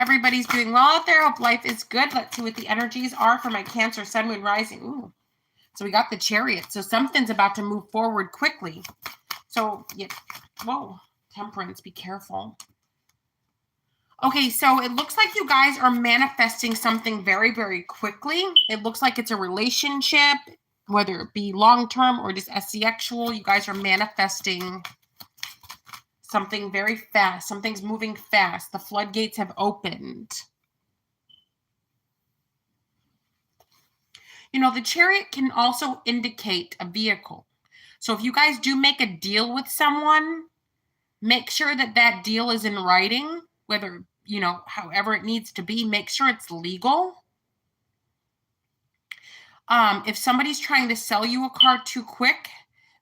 Everybody's doing well out there. Hope life is good. Let's see what the energies are for my Cancer, Sun, Moon, Rising. Ooh. So we got the Chariot. So something's about to move forward quickly. So, yeah. Whoa. Temperance. Be careful. Okay, so it looks like you guys are manifesting something very, very quickly. It looks like it's a relationship, whether it be long-term or just asexual. You guys are manifesting something very fast. Something's moving fast. The floodgates have opened. You know, the Chariot can also indicate a vehicle. So if you guys do make a deal with someone, make sure that that deal is in writing, whether, you know, however it needs to be. Make sure it's legal. If somebody's trying to sell you a car too quick,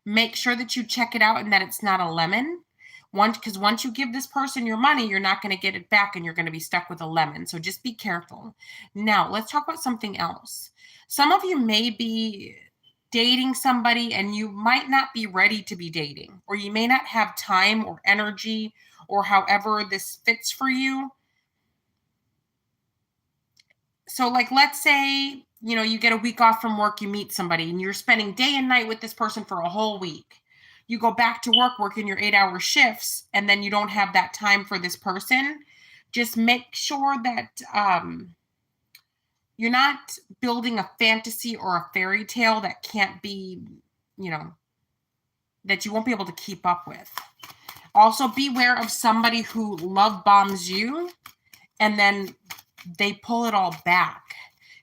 make sure that you check it out and that it's not a lemon. Because once you give this person your money, you're not going to get it back and you're going to be stuck with a lemon. So just be careful. Now, let's talk about something else. Some of you may be dating somebody and you might not be ready to be dating, or you may not have time or energy, or however this fits for you. So like, let's say, you know, you get a week off from work, you meet somebody and you're spending day and night with this person for a whole week. You go back to work, working your 8-hour shifts, and then you don't have that time for this person. Just make sure that you're not building a fantasy or a fairy tale that can't be, you know, that you won't be able to keep up with. Also, beware of somebody who love bombs you and then they pull it all back.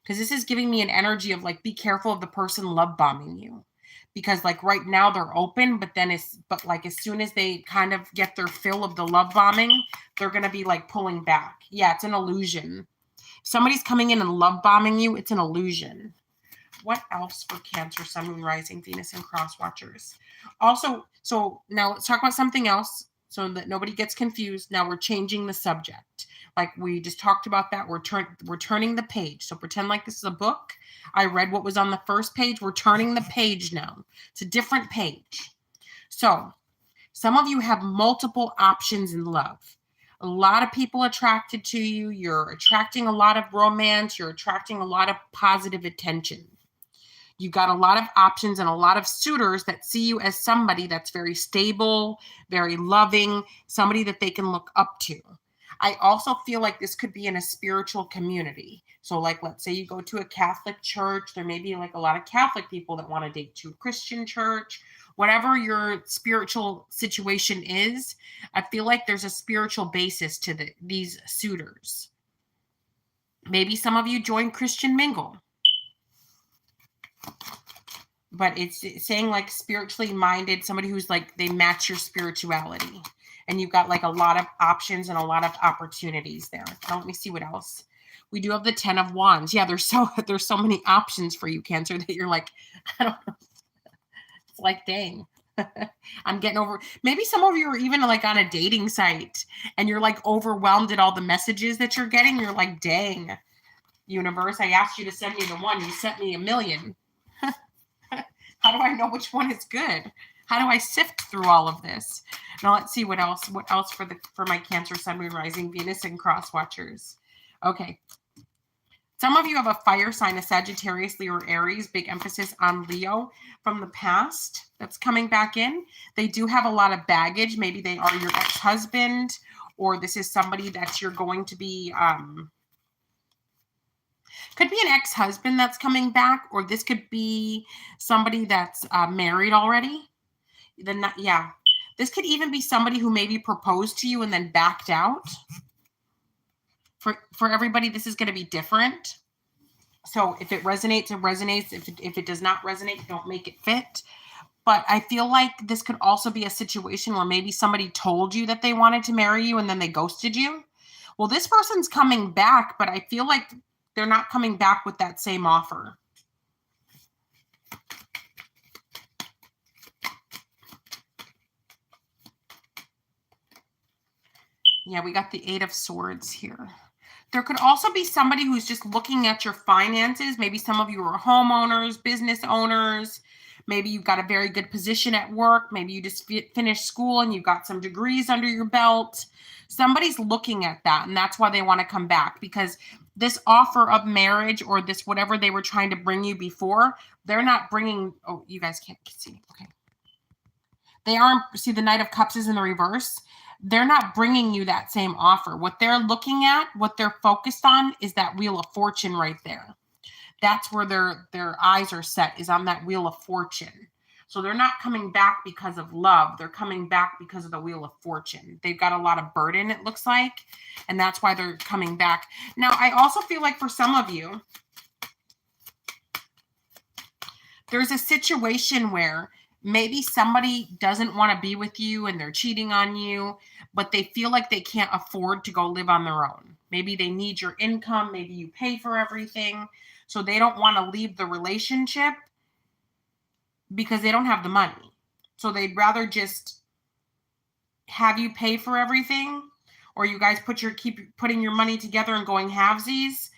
Because this is giving me an energy of like, be careful of the person love bombing you. Because like right now they're open, but like as soon as they kind of get their fill of the love bombing, they're going to be like pulling back. Yeah, it's an illusion. Somebody's coming in and love bombing you. It's an illusion. What else for Cancer, Sun, Moon, Rising, Venus, and Cross Watchers? Also, so now let's talk about something else so that nobody gets confused. Now we're changing the subject. Like we just talked about that. We're turning the page. So pretend like this is a book. I read what was on the first page. We're turning the page now. It's a different page. So some of you have multiple options in love. A lot of people attracted to you. You're attracting a lot of romance. You're attracting a lot of positive attention. You got a lot of options and a lot of suitors that see you as somebody that's very stable, very loving, somebody that they can look up to. I also feel like this could be in a spiritual community. So like, let's say you go to a Catholic church, there may be like a lot of Catholic people that want to date to Christian church, whatever your spiritual situation is. I feel like there's a spiritual basis to these suitors. Maybe some of you join Christian Mingle. But it's saying like spiritually minded, somebody who's like, they match your spirituality. And you've got like a lot of options and a lot of opportunities there. Now let me see what else. We do have the 10 of Wands. Yeah, there's so many options for you, Cancer, that you're like, I don't know. It's like, dang. I'm getting over. Maybe some of you are even like on a dating site and you're like overwhelmed at all the messages that you're getting. You're like, dang, universe, I asked you to send me the one. You sent me a million. How do I know which one is good? How do I sift through all of this? Now let's see what else for my Cancer, Sun, Moon, Rising, Venus, and Cross Watchers. Okay. Some of you have a fire sign, a Sagittarius, Leo, or Aries, big emphasis on Leo from the past that's coming back in. They do have a lot of baggage. Maybe they are your ex-husband, or this is somebody that you're going to be, could be an ex-husband that's coming back, or this could be somebody that's married already. Yeah. This could even be somebody who maybe proposed to you and then backed out. For everybody, this is going to be different. So if it resonates, it resonates. If it does not resonate, don't make it fit. But I feel like this could also be a situation where maybe somebody told you that they wanted to marry you and then they ghosted you. Well, this person's coming back, but I feel like they're not coming back with that same offer. Yeah, we got the 8 of Swords here. There could also be somebody who's just looking at your finances. Maybe some of you are homeowners, business owners. Maybe you've got a very good position at work. Maybe you just finished school and you've got some degrees under your belt. Somebody's looking at that, and that's why they want to come back, because this offer of marriage or this whatever they were trying to bring you before, they're not bringing. Oh, you guys can't see. Okay. They aren't. See, the Knight of Cups is in the reverse. They're not bringing you that same offer. What they're looking at, what they're focused on, is that Wheel of Fortune right there. That's where their eyes are set, is on that Wheel of Fortune. So they're not coming back because of love. They're coming back because of the Wheel of Fortune. They've got a lot of burden, it looks like, and that's why they're coming back. Now, I also feel like for some of you, there's a situation where maybe somebody doesn't want to be with you and they're cheating on you, but they feel like they can't afford to go live on their own. Maybe they need your income. Maybe you pay for everything. So they don't want to leave the relationship because they don't have the money. So they'd rather just have you pay for everything, or you guys keep putting your money together and going halvesies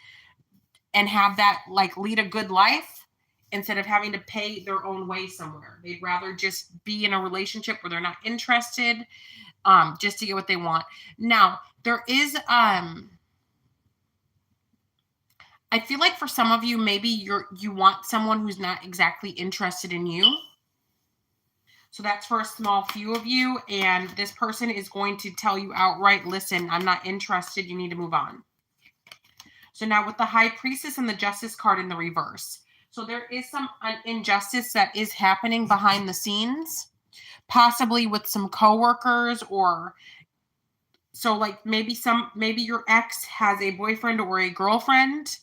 and have that like lead a good life instead of having to pay their own way somewhere. They'd rather just be in a relationship where they're not interested, just to get what they want. Now, there is I feel like for some of you, maybe you want someone who's not exactly interested in you. So that's for a small few of you. And this person is going to tell you outright, listen, I'm not interested. You need to move on. So now with the High Priestess and the Justice card in the reverse. So there is some injustice that is happening behind the scenes, possibly with some coworkers, or so like maybe your ex has a boyfriend or a girlfriend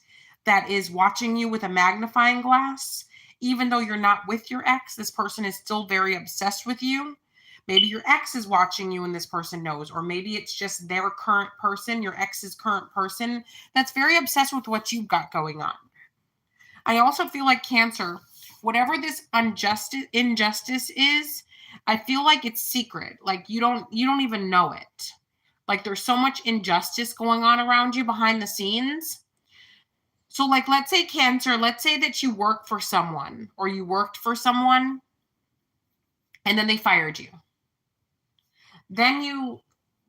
that is watching you with a magnifying glass. Even though you're not with your ex, this person is still very obsessed with you. Maybe your ex is watching you and this person knows, or maybe it's just their current person, your ex's current person, that's very obsessed with what you've got going on. I also feel like Cancer, whatever this injustice is, I feel like it's secret. Like you don't even know it. Like there's so much injustice going on around you behind the scenes. So like, let's say Cancer, let's say that you work for someone or you worked for someone and then they fired you. Then you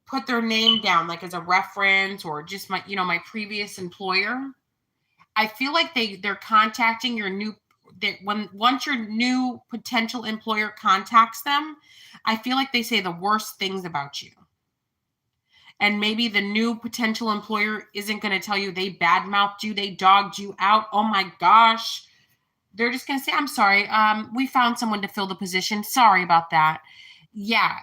put their name down like as a reference or just my previous employer. I feel like they're contacting your once your new potential employer contacts them, I feel like they say the worst things about you. And maybe the new potential employer isn't going to tell you they badmouthed you, they dogged you out. Oh my gosh. They're just going to say, I'm sorry. We found someone to fill the position. Sorry about that. Yeah.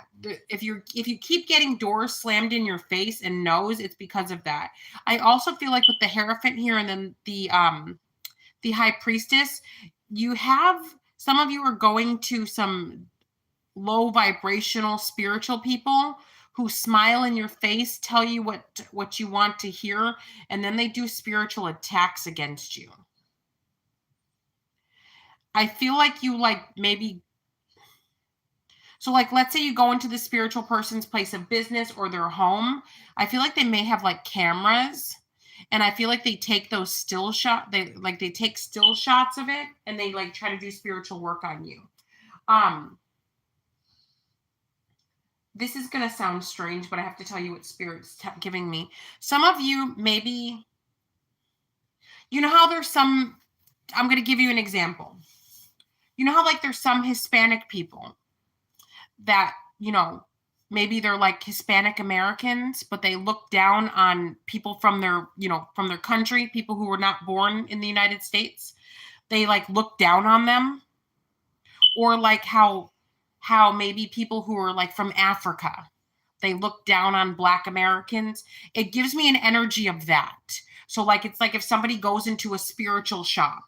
If you keep getting doors slammed in your face and nose, it's because of that. I also feel like with the Hierophant here and then the High Priestess, some of you are going to some low vibrational spiritual people who smile in your face, tell you what you want to hear, and then they do spiritual attacks against you. I feel like you so let's say you go into the spiritual person's place of business or their home. I feel like they may have like cameras, and I feel like they take those still shot. They take still shots of it and they like try to do spiritual work on you. This is going to sound strange, but I have to tell you what Spirit's giving me. Some of you, maybe, you know how there's some, I'm going to give you an example. You know how like there's some Hispanic people that, maybe they're like Hispanic Americans, but they look down on people from their country, people who were not born in the United States. They like look down on them. Or like how maybe people who are like from Africa, they look down on Black Americans. It gives me an energy of that. So like, it's like if somebody goes into a spiritual shop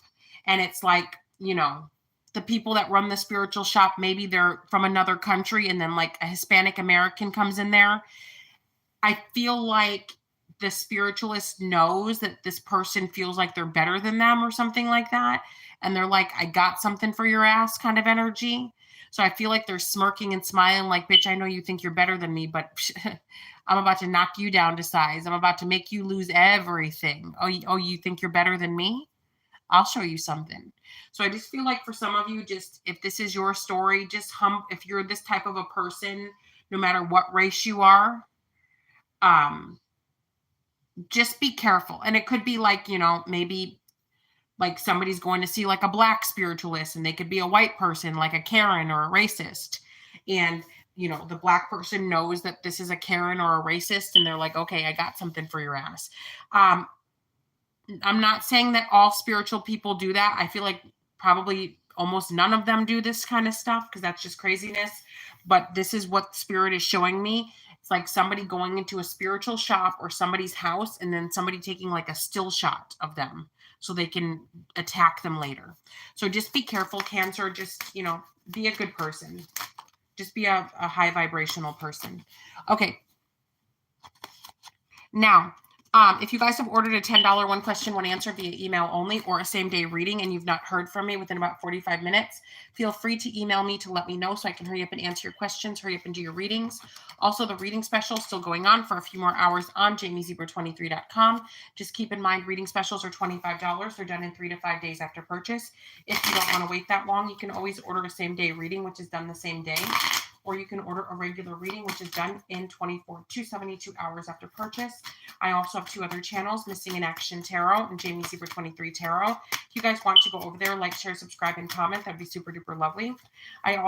and it's like, the people that run the spiritual shop, maybe they're from another country and then like a Hispanic American comes in there. I feel like the spiritualist knows that this person feels like they're better than them or something like that. And they're like, I got something for your ass kind of energy. So I feel like they're smirking and smiling like, bitch, I know you think you're better than me, but I'm about to knock you down to size. I'm about to make you lose everything. Oh, you think you're better than me? I'll show you something. So I just feel like for some of you, just if this is your story, just if you're this type of a person, no matter what race you are, just be careful. And it could be like, maybe like somebody's going to see like a black spiritualist, and they could be a white person, like a Karen or a racist. And, the black person knows that this is a Karen or a racist, and they're like, okay, I got something for your ass. I'm not saying that all spiritual people do that. I feel like probably almost none of them do this kind of stuff, because that's just craziness. But this is what spirit is showing me. It's like somebody going into a spiritual shop or somebody's house, and then somebody taking like a still shot of them so they can attack them later. So just be careful, Cancer. Just, be a good person. Just be a high vibrational person. Okay. Now, if you guys have ordered a $10 one question, one answer via email only, or a same day reading, and you've not heard from me within about 45 minutes, feel free to email me to let me know so I can hurry up and answer your questions, hurry up and do your readings. Also, the reading special is still going on for a few more hours on jamiezebra23.com. Just keep in mind, reading specials are $25. They're done in 3 to 5 days after purchase. If you don't want to wait that long, you can always order a same day reading, which is done the same day. Or you can order a regular reading, which is done in 24 to 72 hours after purchase. I also have 2 other channels, Missing in Action Tarot and Jamie Zebra 23 Tarot. If you guys want to go over there, like, share, subscribe, and comment, that'd be super duper lovely. I'm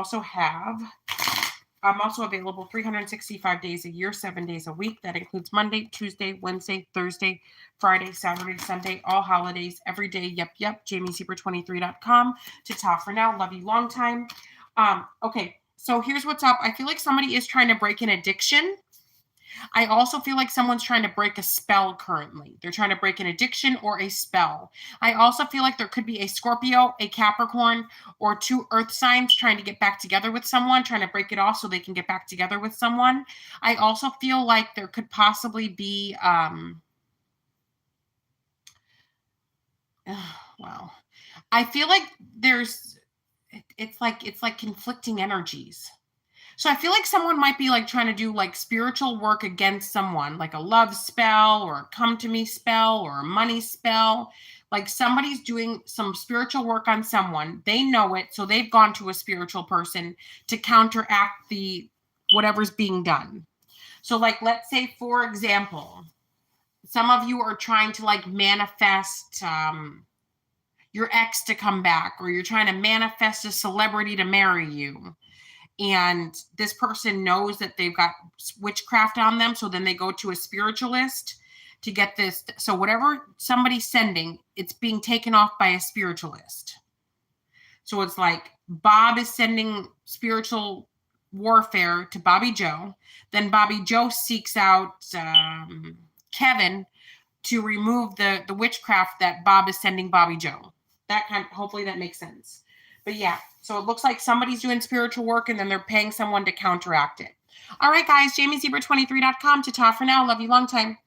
also available 365 days a year, 7 days a week. That includes Monday, Tuesday, Wednesday, Thursday, Friday, Saturday, Sunday, all holidays, every day. Yep. jamiezebra23.com. To top for now. Love you long time. Okay. So here's what's up. I feel like somebody is trying to break an addiction. I also feel like someone's trying to break a spell currently. They're trying to break an addiction or a spell. I also feel like there could be a Scorpio, a Capricorn, or 2 earth signs trying to get back together with someone, trying to break it off so they can get back together with someone. I also feel like there could possibly be, wow. I feel like it's like conflicting energies. So I feel like someone might be like trying to do like spiritual work against someone, like a love spell or a come to me spell or a money spell. Like somebody's doing some spiritual work on someone. They know it. So they've gone to a spiritual person to counteract the whatever's being done. So like, let's say, for example, some of you are trying to like manifest your ex to come back, or you're trying to manifest a celebrity to marry you. And this person knows that they've got witchcraft on them. So then they go to a spiritualist to get this. So whatever somebody's sending, it's being taken off by a spiritualist. So it's like Bob is sending spiritual warfare to Bobby Joe. Then Bobby Joe seeks out Kevin to remove the witchcraft that Bob is sending Bobby Joe. Hopefully that makes sense. But yeah, so it looks like somebody's doing spiritual work and then they're paying someone to counteract it. All right, guys, jamiezebra23.com. To talk for now. Love you long time.